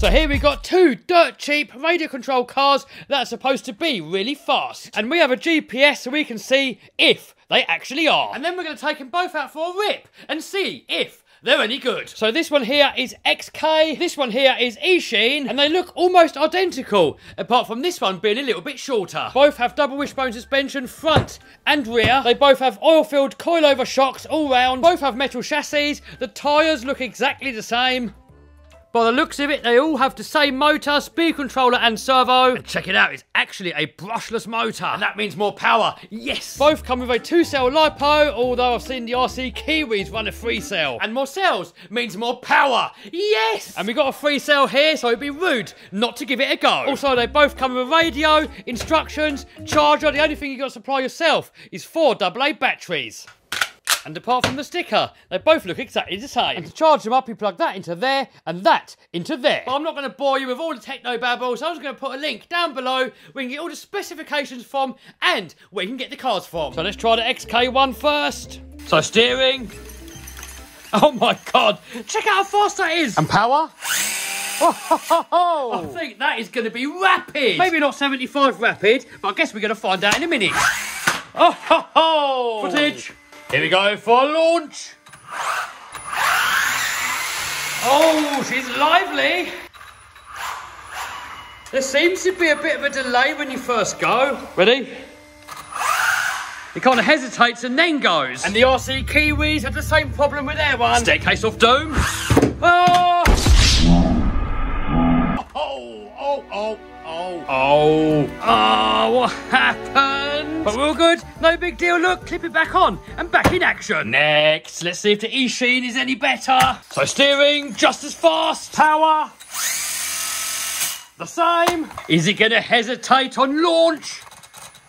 So here we got two dirt cheap radio control cars that are supposed to be really fast. And we have a GPS so we can see if they actually are. And then we're going to take them both out for a rip and see if they're any good. So this one here is XK, this one here is E-Sheen, and they look almost identical, apart from this one being a little bit shorter. Both have double wishbone suspension front and rear. They both have oil-filled coilover shocks all round. Both have metal chassis. The tyres look exactly the same. By the looks of it, they all have the same motor, speed controller and servo. And check it out, it's actually a brushless motor. And that means more power, yes! Both come with a 2-cell LiPo, although I've seen the RC Kiwis run a 3-cell. And more cells means more power, yes! And we got a 3-cell here, so it'd be rude not to give it a go. Also, they both come with a radio, instructions, charger. The only thing you got to supply yourself is 4 AA batteries. And apart from the sticker, they both look exactly the same. And to charge them up, you plug that into there and that into there. But I'm not going to bore you with all the techno babble, so I'm just going to put a link down below where you can get all the specifications from and where you can get the cars from. So let's try the XK one first. So steering. Oh my God, check out how fast that is. And power. Oh, I think that is going to be rapid. Maybe not 75 rapid, but I guess we're going to find out in a minute. Oh, footage. Here we go for launch. Oh, she's lively. There seems to be a bit of a delay when you first go. Ready? It kind of hesitates and then goes. And the RC Kiwis have the same problem with their one. Staircase of Doom. Oh! Oh, what happened? But we're all good, no big deal. Look, clip it back on and back in action. Next, let's see if the E-Sheen is any better. So steering, just as fast. Power, the same. Is it gonna hesitate on launch?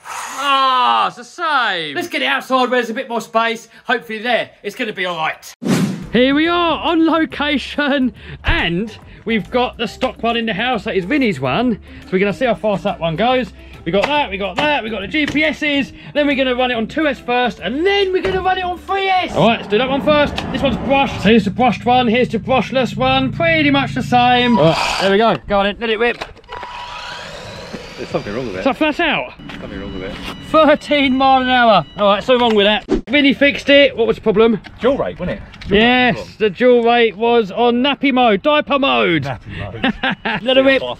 Ah, it's the same. Let's get it outside where there's a bit more space. Hopefully there, it's gonna be all right. Here we are on location and we've got the stock one in the house. That is Vinny's one. So we're going to see how fast that one goes. We got that, we got that, we got the GPS's. Then we're going to run it on 2S first and then we're going to run it on 3S. All right, let's do that one first. This one's brushed. So here's the brushed one, here's the brushless one. Pretty much the same. All right, there we go. Go on in, let it rip. There's something wrong with it. Is that flat out? Something wrong with it. 13 mile an hour. All right, so wrong with that. Vinny fixed it. What was the problem? Dual rate, wasn't it? Yes, the dual rate was on nappy mode, diaper mode. Nappy mode. Let it rip. Oh,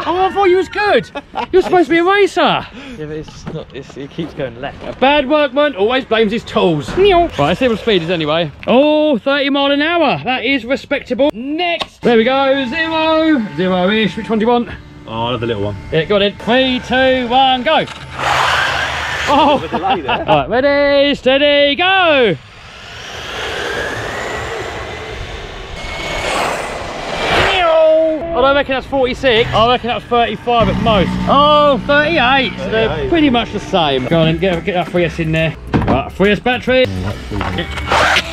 I thought you was good. You're supposed to be a racer. Yeah, but it's not. It keeps going left. A bad workman always blames his tools. Right, let's see what speed is anyway. Oh, 30 mile an hour. That is respectable. Next. There we go. 0. 0-ish. Which one do you want? Oh, another little one. Yeah, got it. 3, 2, 1, go. Oh. Delay there. All right, ready, steady, go. I don't reckon that's 46. I reckon that's 35 at most. Oh, 38. So they're pretty much the same. Go on and get that 3S in there. Right, 3S battery.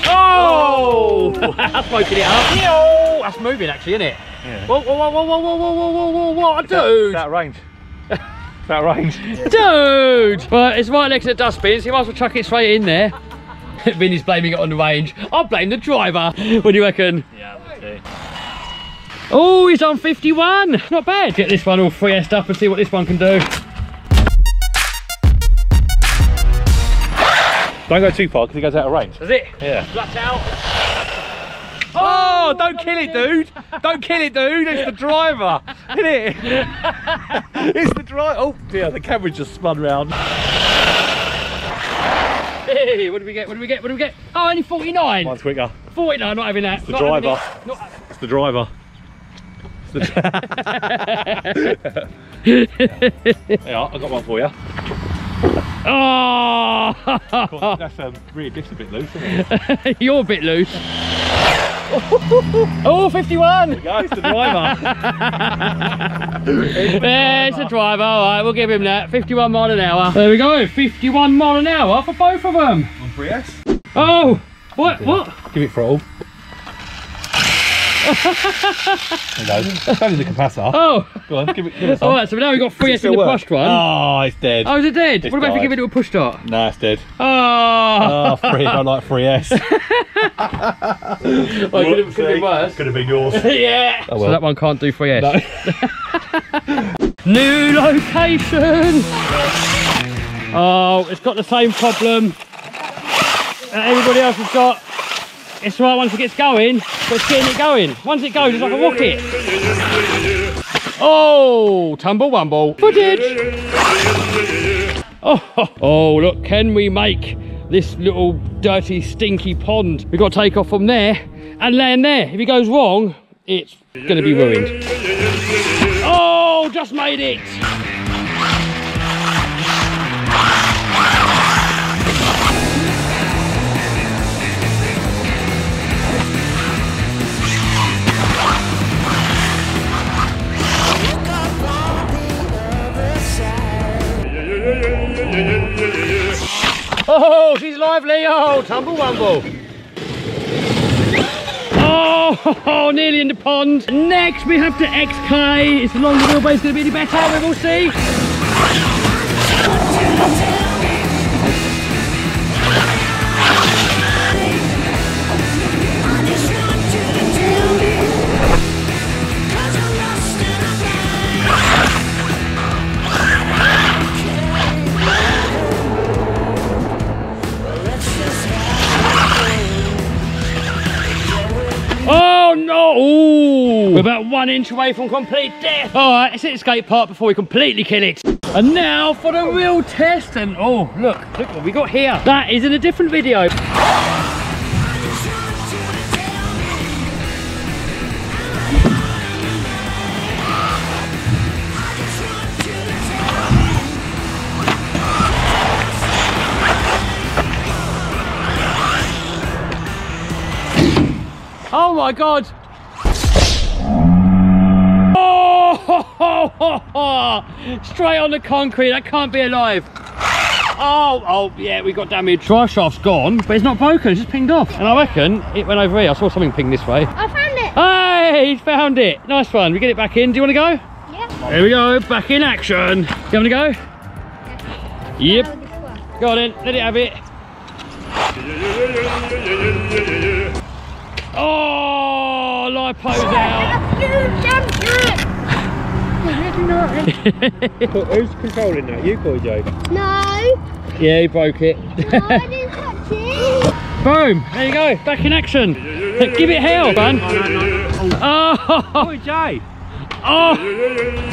Oh! That's smoking it up. That's moving actually, isn't it? Yeah. Whoa, whoa, whoa, whoa, whoa, whoa, whoa, whoa, whoa, dude! That range. That range. Dude! Right, it's right next to the dustbin, so you might as well chuck it straight in there. Vinny's blaming it on the range. I'll blame the driver. What do you reckon? Yeah, that's it. Oh, he's on 51. Not bad. Get this one all 3S'd up and see what this one can do. Don't go too far because it goes out of range. Does it? Yeah. Flat out. Oh, don't kill it, dude. Don't kill it, dude. It's the driver, isn't it? It's the driver. Oh dear, the camera just spun round. Hey, what do we get? What do we get? What do we get? Oh, only 49. Mine's quicker. 49, not having that. It's the driver. It's the driver. Yeah, I got one for you. Oh! That's really just a bit loose, isn't it? You're a bit loose. Oh, 51! There we go, it's the driver. It's the driver, alright, we'll give him that. 51 mile an hour. There we go, 51 mile an hour for both of them. On 3S. Oh! What? Give it throttle. There you go. Only the capacitor. Oh. Go on, give it some. Alright, so now we've got 3S in the pushed one. Oh, it's dead. Oh, is it dead? It's what about if died. you give it a little push start? Nah, it's dead. Oh. Oh, free. I like 3S. Well, could have been worse. Could have been yours. Yeah. Oh, well. So that one can't do 3S. No. New location. Oh, it's got the same problem that everybody else has got. It's right once it gets going, but it's getting it going. Once it goes, it's like a rocket. Oh, tumble wumble. Footage. Oh, look, can we make this little dirty, stinky pond? We've got to take off from there and land there. If it goes wrong, it's going to be ruined. Oh, just made it. Oh, she's lively. Oh, tumble wumble. Oh, nearly in the pond. Next, we have to XK. It's the longer wheelbase going to be any better. We will see. Oh no! Ooh. We're about 1 inch away from complete death. All right, let's hit the skate park before we completely kill it. And now for the real test. And oh, look what we got here. That is in a different video. Oh my God! Oh, straight on the concrete. That can't be alive. Oh, yeah, we got damage. Drive shaft's gone, but it's not broken. It's just pinged off. And I reckon it went over here. I saw something ping this way. I found it. Hey, he's found it. Nice one. We get it back in. Do you want to go? Yeah. Here we go. Back in action. You want to go? Yeah. Yep. Go on then. Let it have it. Oh, lipo's out. Who's controlling that? You or Joe? No. Yeah, he broke it. No, I didn't touch it. Boom. There you go. Back in action. Give it hell, man. Oh, Oh, Jay. oh.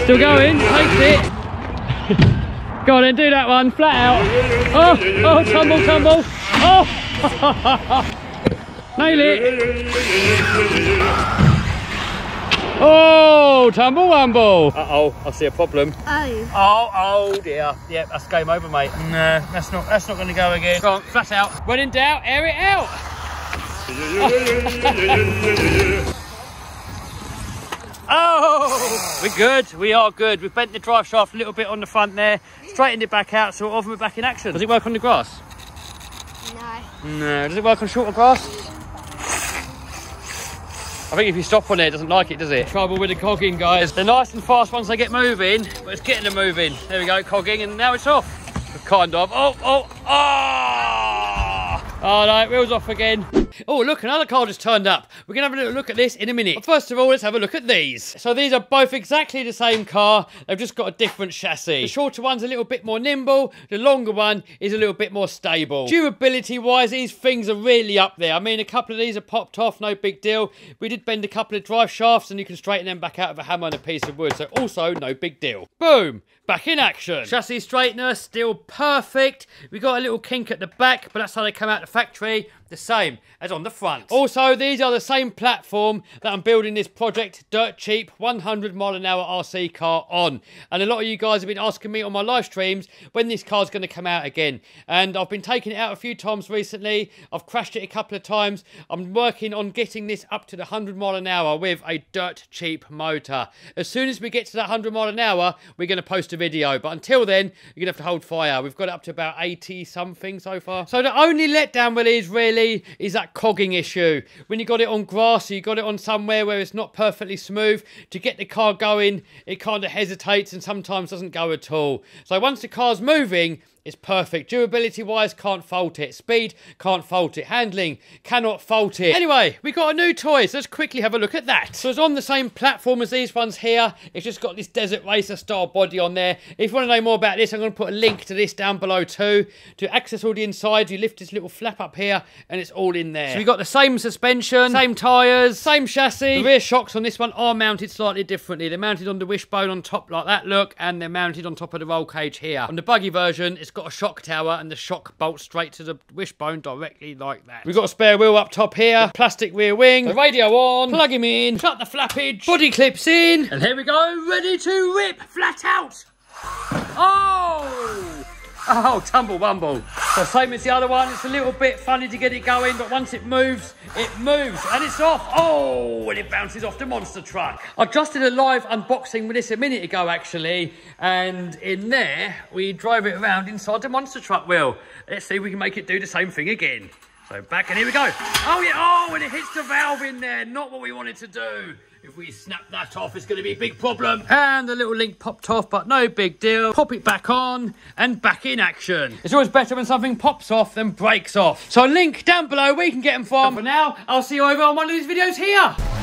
Still going. Takes it. Go on then, do that one. Flat out. Oh, tumble, tumble. Oh. Nail it. Oh, tumble wumble. Uh-oh, I see a problem. Oh. Oh dear. Yep, that's game over, mate. No, that's not going to go again. Go on, flat out. When in doubt, air it out. Oh, we're good. We are good. We've bent the drive shaft a little bit on the front there, straightened it back out, sort of, and we're back in action. Does it work on the grass? No. No. Does it work on shorter grass? I think if you stop on it doesn't like it, does it? Trouble with the cogging, guys. They're nice and fast once they get moving, but it's getting them moving. There we go, cogging, and now it's off. Kind of. Oh! Oh no, wheels off again. Oh, look, another car just turned up. We're going to have a little look at this in a minute. But first of all, let's have a look at these. So these are both exactly the same car. They've just got a different chassis. The shorter one's a little bit more nimble. The longer one is a little bit more stable. Durability-wise, these things are really up there. I mean, a couple of these are popped off, no big deal. We did bend a couple of drive shafts and you can straighten them back out of a hammer and a piece of wood. So also, no big deal. Boom! Back in action. Chassis straightener, still perfect. We got a little kink at the back, but that's how they come out the factory. The same as on the front. Also, these are the same platform that I'm building this project dirt cheap 100-mile-an-hour RC car on. And a lot of you guys have been asking me on my live streams when this car's going to come out again. And I've been taking it out a few times recently. I've crashed it a couple of times. I'm working on getting this up to the 100-mile-an-hour with a dirt cheap motor. As soon as we get to that 100-mile-an-hour, we're going to post a video. But until then, you're going to have to hold fire. We've got it up to about 80 something so far. So the only letdown with these really see is that cogging issue. When you got it on grass or you got it on somewhere where it's not perfectly smooth, to get the car going, it kind of hesitates and sometimes doesn't go at all. So once the car's moving, it's perfect. Durability wise, can't fault it. Speed, can't fault it. Handling, cannot fault it. Anyway, we got a new toy, so let's quickly have a look at that. So it's on the same platform as these ones here. It's just got this Desert Racer style body on there. If you want to know more about this, I'm going to put a link to this down below too. To access all the inside, you lift this little flap up here and it's all in there. So we've got the same suspension, same tyres, same chassis. The rear shocks on this one are mounted slightly differently. They're mounted on the wishbone on top like that, look, and they're mounted on top of the roll cage here. On the buggy version, it's got a shock tower and the shock bolts straight to the wishbone directly like that. We've got a spare wheel up top here, plastic rear wing, the radio on, plug him in, shut the flappage, body clips in, and here we go, ready to rip, flat out. Oh, tumble wumble. So same as the other one, it's a little bit funny to get it going, but once it moves, and it's off. Oh, and it bounces off the monster truck. I just did a live unboxing with this a minute ago, actually, and in there, we drive it around inside the monster truck wheel. Let's see if we can make it do the same thing again. So back, and here we go. Oh, yeah, oh, and it hits the valve in there. Not what we wanted to do. If we snap that off, it's going to be a big problem. And the little link popped off, but no big deal. Pop it back on and back in action. It's always better when something pops off than breaks off. So link down below where you can get them from. But for now, I'll see you over on one of these videos here.